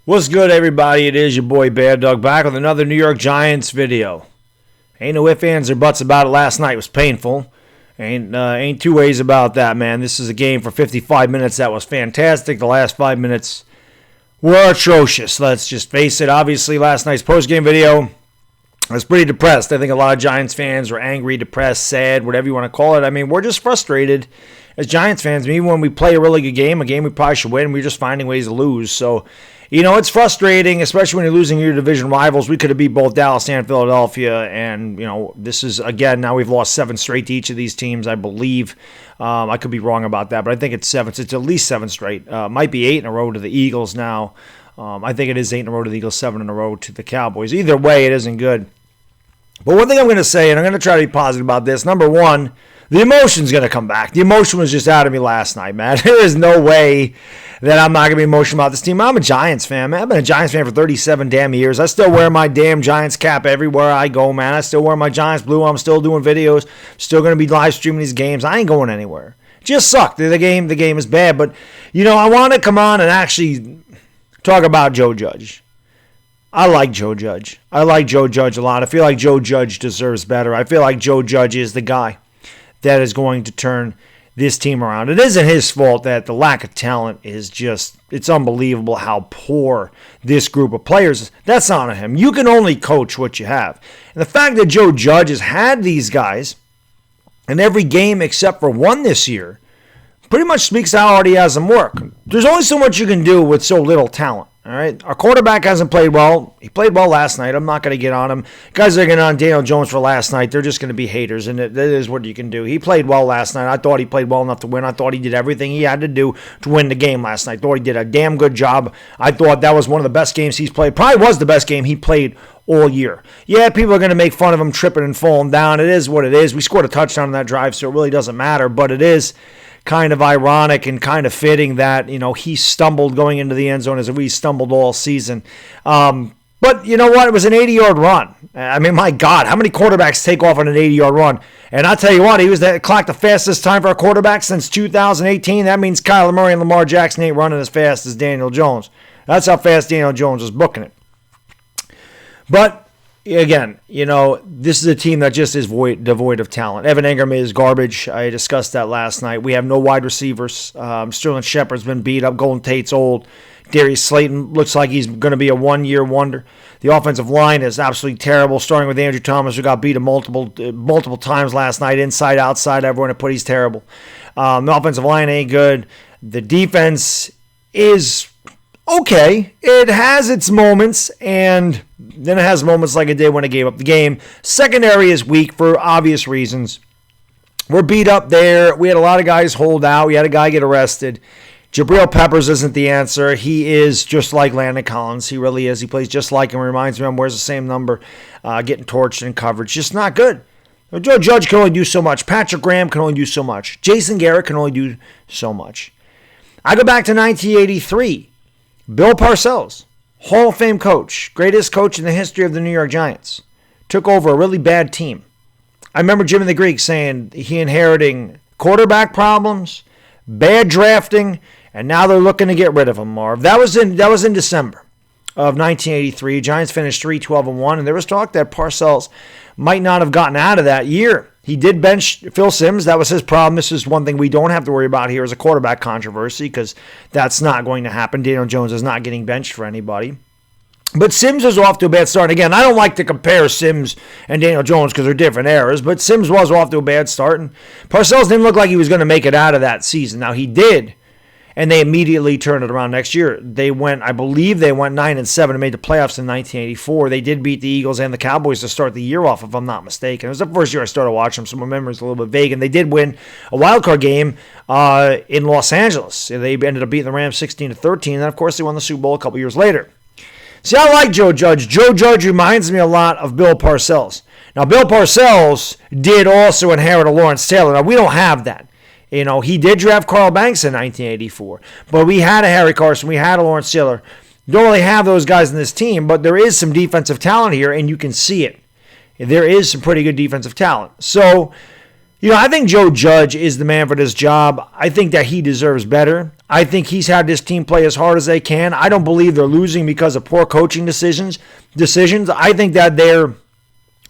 What's good, everybody? It is your boy Baddog back with another New York Giants video. Ain't no ifs, ands, or buts about it. Last night was painful. Ain't two ways about that, man. This is a game for 55 minutes that was fantastic. The last 5 minutes were atrocious. Let's just face it. Obviously, last night's postgame video, I was pretty depressed. I think a lot of Giants fans were angry, depressed, sad, whatever you want to call it. I mean, we're just frustrated as Giants fans. I mean, even when we play a really good game, a game we probably should win, we're just finding ways to lose. So, you know, it's frustrating, especially when you're losing your division rivals. We could have beat both Dallas and Philadelphia, and, you know, this is, again, now we've lost 7 straight to each of these teams, I believe. I could be wrong about that, but I think it's 7. It's at least 7 straight. Might be 8 in a row to the Eagles now. I think it is 8 in a row to the Eagles, 7 in a row to the Cowboys. Either way, it isn't good. But one thing I'm going to say, and I'm going to try to be positive about this, number one, the emotion's going to come back. The emotion was just out of me last night, man. There is no way that I'm not going to be emotional about this team. I'm a Giants fan, man. I've been a Giants fan for 37 damn years. I still wear my damn Giants cap everywhere I go, man. I still wear my Giants blue. I'm still doing videos. Still going to be live streaming these games. I ain't going anywhere. It just sucked. The game is bad. But, you know, I want to come on and actually talk about Joe Judge. I like Joe Judge. I like Joe Judge a lot. I feel like Joe Judge deserves better. I feel like Joe Judge is the guy that is going to turn this team around. It isn't his fault that the lack of talent is just, it's unbelievable how poor this group of players is. That's not on him. You can only coach what you have. And the fact that Joe Judge has had these guys in every game except for one this year pretty much speaks to how hard he has them work. There's only so much you can do with so little talent. All right, our quarterback hasn't played well. He played well last night. I'm not going to get on him. Guys that are getting on Daniel Jones for last night, they're just going to be haters, and that is what you can do. He played well last night. I thought he played well enough to win. I thought he did everything he had to do to win the game last night. I thought he did a damn good job. I thought that was one of the best games he's played. Probably was the best game he played all year. Yeah, people are going to make fun of him tripping and falling down. It is what it is. We scored a touchdown on that drive, so it really doesn't matter, but it is kind of ironic and kind of fitting that, you know, he stumbled going into the end zone as we stumbled all season. But you know what? It was an 80-yard run. I mean, my God, how many quarterbacks take off on an 80-yard run? And I'll tell you what, he was clocked the fastest time for a quarterback since 2018. That means Kyler Murray and Lamar Jackson ain't running as fast as Daniel Jones. That's how fast Daniel Jones was booking it. But again, you know, this is a team that just is devoid of talent. Evan Engram is garbage. I discussed that last night. We have no wide receivers. Sterling Shepard's been beat up. Golden Tate's old. Darius Slayton looks like he's going to be a one-year wonder. The offensive line is absolutely terrible, starting with Andrew Thomas, who got beat multiple times last night, inside, outside. Everyone put he's terrible. The offensive line ain't good. The defense is okay. It has its moments, and then it has moments like it did when it gave up the game. Secondary is weak for obvious reasons. We're beat up there. We had a lot of guys hold out. We had a guy get arrested. Jabril Peppers isn't the answer. He is just like Landon Collins. He really is. He plays just like him. Reminds me of him. Wears the same number. Getting torched in coverage. Just not good. Joe Judge can only do so much. Patrick Graham can only do so much. Jason Garrett can only do so much. I go back to 1983. Bill Parcells, Hall of Fame coach, greatest coach in the history of the New York Giants, took over a really bad team. I remember Jimmy the Greek saying he inheriting quarterback problems, bad drafting, and now they're looking to get rid of him, Marv. That was in December of 1983. Giants finished 3-12-1, and there was talk that Parcells might not have gotten out of that year. He did bench Phil Simms. That was his problem. This is one thing we don't have to worry about here is a quarterback controversy because that's not going to happen. Daniel Jones is not getting benched for anybody. But Simms was off to a bad start. Again, I don't like to compare Simms and Daniel Jones because they're different eras, but Simms was off to a bad start, and Parcells didn't look like he was going to make it out of that season. Now, he did, and they immediately turned it around next year. I believe they went 9-7 and made the playoffs in 1984. They did beat the Eagles and the Cowboys to start the year off, if I'm not mistaken. It was the first year I started watching them, so my memory's a little bit vague. And they did win a wild card game in Los Angeles. They ended up beating the Rams 16-13, and then, of course, they won the Super Bowl a couple years later. See, I like Joe Judge. Joe Judge reminds me a lot of Bill Parcells. Now, Bill Parcells did also inherit a Lawrence Taylor. Now, we don't have that. You know, he did draft Carl Banks in 1984, but we had a Harry Carson, we had a Lawrence Taylor. Don't really have those guys in this team, but there is some defensive talent here, and you can see it. There is some pretty good defensive talent. So, you know, I think Joe Judge is the man for this job. I think that he deserves better. I think he's had this team play as hard as they can. I don't believe they're losing because of poor coaching decisions. I think that they're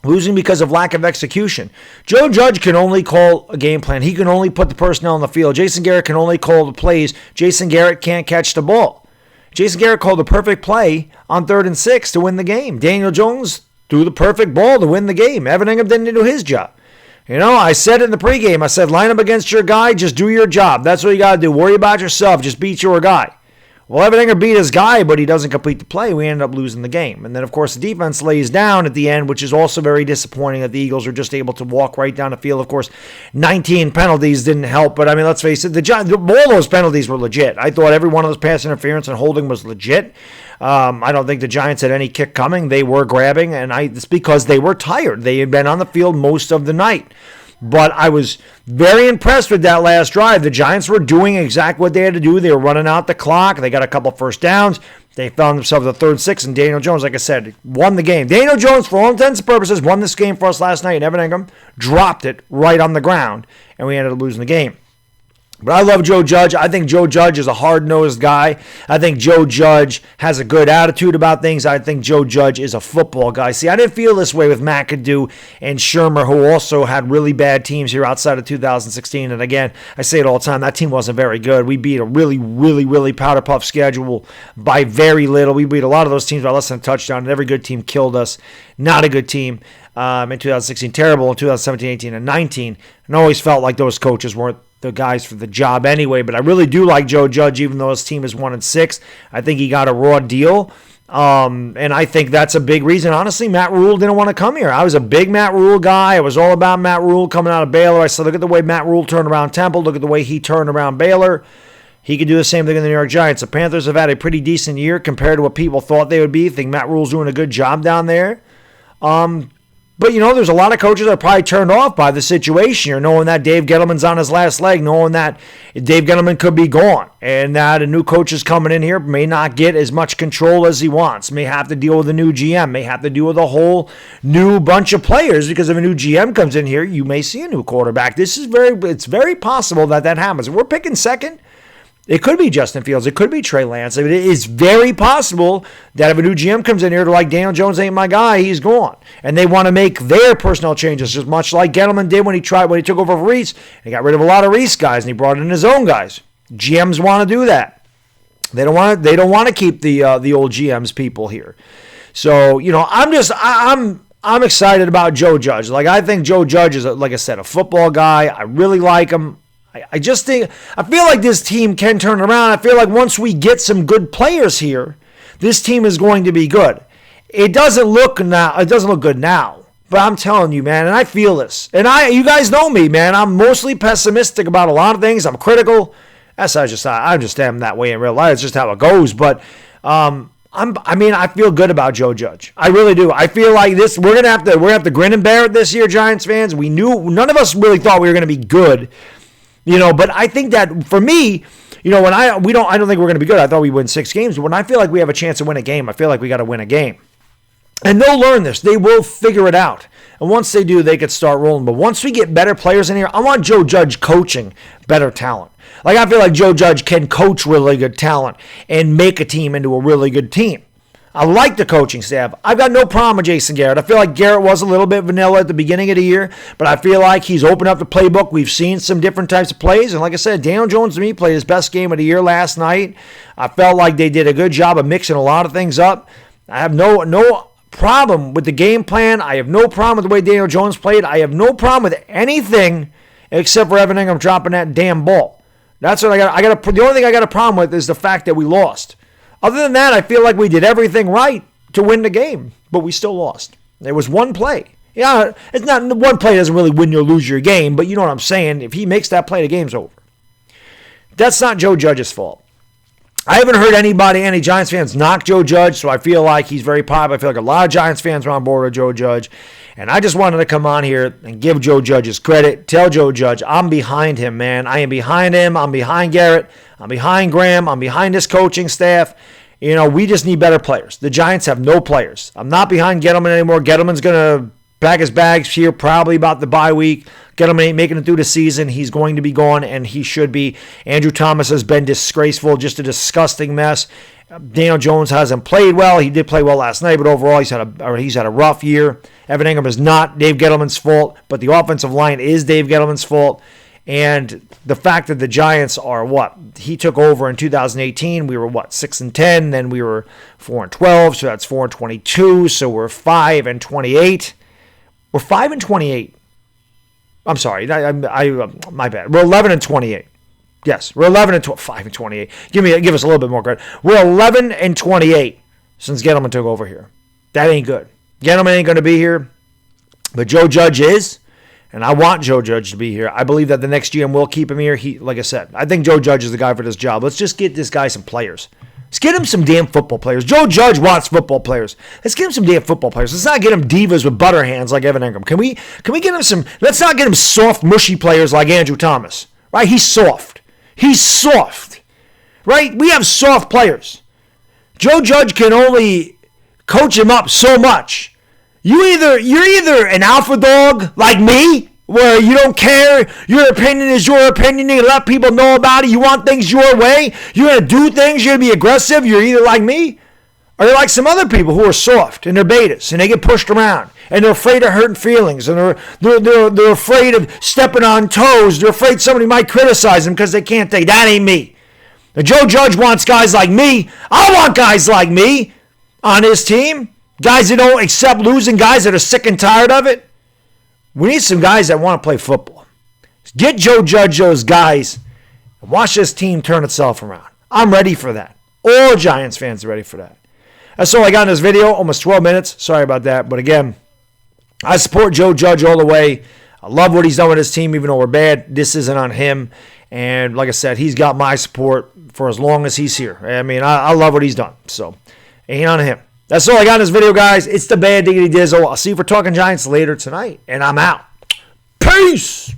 losing because of lack of execution. Joe Judge can only call a game plan. He can only put the personnel on the field. Jason Garrett can only call the plays. Jason Garrett can't catch the ball. Jason Garrett called the perfect play on 3rd and 6 to win the game. Daniel Jones threw the perfect ball to win the game. Evan Ingham didn't do his job. I said it in the pregame. I said, line up against your guy. Just do your job. That's what you got to do. Worry about yourself. Just beat your guy. Well, Evan Ingham beat his guy, but he doesn't complete the play. We ended up losing the game. And then, of course, the defense lays down at the end, which is also very disappointing that the Eagles were just able to walk right down the field. Of course, 19 penalties didn't help. But, let's face it, all those penalties were legit. I thought every one of those pass interference and holding was legit. I don't think the Giants had any kick coming. They were grabbing, and it's because they were tired. They had been on the field most of the night. But I was very impressed with that last drive. The Giants were doing exactly what they had to do. They were running out the clock. They got a couple first downs. They found themselves a 3rd and 6, and Daniel Jones, like I said, won the game. Daniel Jones, for all intents and purposes, won this game for us last night, and Evan Ingham dropped it right on the ground, and we ended up losing the game. But I love Joe Judge. I think Joe Judge is a hard-nosed guy. I think Joe Judge has a good attitude about things. I think Joe Judge is a football guy. See, I didn't feel this way with McAdoo and Shermer, who also had really bad teams here outside of 2016. And again, I say it all the time, that team wasn't very good. We beat a really, really, really powder puff schedule by very little. We beat a lot of those teams by less than a touchdown, and every good team killed us. Not a good team in 2016. Terrible in 2017, 18, and 19. And I always felt like those coaches weren't the guys for the job anyway, but I really do like Joe Judge, even though his team is 1-6. I think he got a raw deal, and I think that's a big reason. Honestly, Matt Rule didn't want to come here. I was a big Matt Rule guy. I was all about Matt Rule coming out of Baylor. I said, look at the way Matt Rule turned around Temple. Look at the way he turned around Baylor. He could do the same thing in the New York Giants. The Panthers have had a pretty decent year compared to what people thought they would be. I think Matt Rule's doing a good job down there. But, there's a lot of coaches that are probably turned off by the situation here, knowing that Dave Gettleman's on his last leg, knowing that Dave Gettleman could be gone, and that a new coach is coming in here, may not get as much control as he wants, may have to deal with a new GM, may have to deal with a whole new bunch of players, because if a new GM comes in here, you may see a new quarterback. It's very possible that happens. If we're picking second, it could be Justin Fields. It could be Trey Lance. It is very possible that if a new GM comes in here to like Daniel Jones ain't my guy, he's gone. And they want to make their personnel changes, just much like Gettleman did when he took over for Reese. He got rid of a lot of Reese guys and he brought in his own guys. GMs want to do that. They don't want to keep the old GMs people here. So I'm excited about Joe Judge. Like, I think Joe Judge is, like I said, a football guy. I really like him. I feel like this team can turn around. I feel like once we get some good players here, this team is going to be good. It doesn't look good now, but I'm telling you, man, and I feel this. And you guys know me, man. I'm mostly pessimistic about a lot of things. I'm critical. I just am that way in real life. It's just how it goes. But I feel good about Joe Judge. I really do. I feel like this. We're gonna have to grin and bear it this year, Giants fans. We knew none of us really thought we were gonna be good. But I think that for me, I don't think we're going to be good. I thought we'd win 6 games. But when I feel like we have a chance to win a game, I feel like we got to win a game. And they'll learn this. They will figure it out. And once they do, they could start rolling. But once we get better players in here, I want Joe Judge coaching better talent. Like, I feel like Joe Judge can coach really good talent and make a team into a really good team. I like the coaching staff. I've got no problem with Jason Garrett. I feel like Garrett was a little bit vanilla at the beginning of the year, but I feel like he's opened up the playbook. We've seen some different types of plays, and like I said, Daniel Jones to me played his best game of the year last night. I felt like they did a good job of mixing a lot of things up. I have no problem with the game plan. I have no problem with the way Daniel Jones played. I have no problem with anything except for Evan Ingham dropping that damn ball. That's what I got. The only thing I got a problem with is the fact that we lost. Other than that, I feel like we did everything right to win the game, but we still lost. There was one play. Yeah, it's not one play doesn't really win or lose your game, but you know what I'm saying. If he makes that play, the game's over. That's not Joe Judge's fault. I haven't heard any Giants fans knock Joe Judge, so I feel like he's very popular. I feel like a lot of Giants fans are on board with Joe Judge, and I just wanted to come on here and give Joe Judge his credit. Tell Joe Judge, I'm behind him, man. I am behind him. I'm behind Garrett. I'm behind Graham. I'm behind this coaching staff. We just need better players. The Giants have no players. I'm not behind Gettleman anymore. Gettleman's going to pack his bags here probably about the bye week. Gettleman ain't making it through the season. He's going to be gone, and he should be. Andrew Thomas has been disgraceful, just a disgusting mess. Daniel Jones hasn't played well. He did play well last night, but overall he's had a rough year. Evan Ingram is not Dave Gettleman's fault, but the offensive line is Dave Gettleman's fault. And the fact that the Giants are what? He took over in 2018. We were 6-10. Then we were 4-12. So that's 4-22. So we're 5-28. We're 5-28. I'm sorry. My bad. We're 11-28. Yes, we're 5-28. Give us a little bit more credit. We're 11-28 since Gettleman took over here. That ain't good. Gettleman ain't going to be here, but Joe Judge is, and I want Joe Judge to be here. I believe that the next GM will keep him here. Like I said, I think Joe Judge is the guy for this job. Let's just get this guy some players. Let's get him some damn football players. Joe Judge wants football players. Let's get him some damn football players. Let's not get him divas with butter hands like Evan Ingram. Can we get him some? Let's not get him soft, mushy players like Andrew Thomas. Right? He's soft. He's soft. Right? We have soft players. Joe Judge can only coach him up so much. You're either an alpha dog like me, where you don't care, your opinion is your opinion, you let people know about it, you want things your way, you're going to do things, you're going to be aggressive, you're either like me, or you're like some other people who are soft, and they're betas, and they get pushed around, and they're afraid of hurting feelings, and they're afraid of stepping on toes, they're afraid somebody might criticize them because they can't think. That ain't me. Now, Joe Judge wants guys like me. I want guys like me on his team, guys that don't accept losing, guys that are sick and tired of it. We need some guys that want to play football. Get Joe Judge those guys and watch this team turn itself around. I'm ready for that. All Giants fans are ready for that. That's all I got in this video. Almost 12 minutes. Sorry about that. But again, I support Joe Judge all the way. I love what he's done with his team, even though we're bad. This isn't on him. And like I said, he's got my support for as long as he's here. I mean, I love what he's done. So, ain't on him. That's all I got in this video, guys. It's the Bad Diggity Dizzle. I'll see you for Talking Giants later tonight, and I'm out. Peace!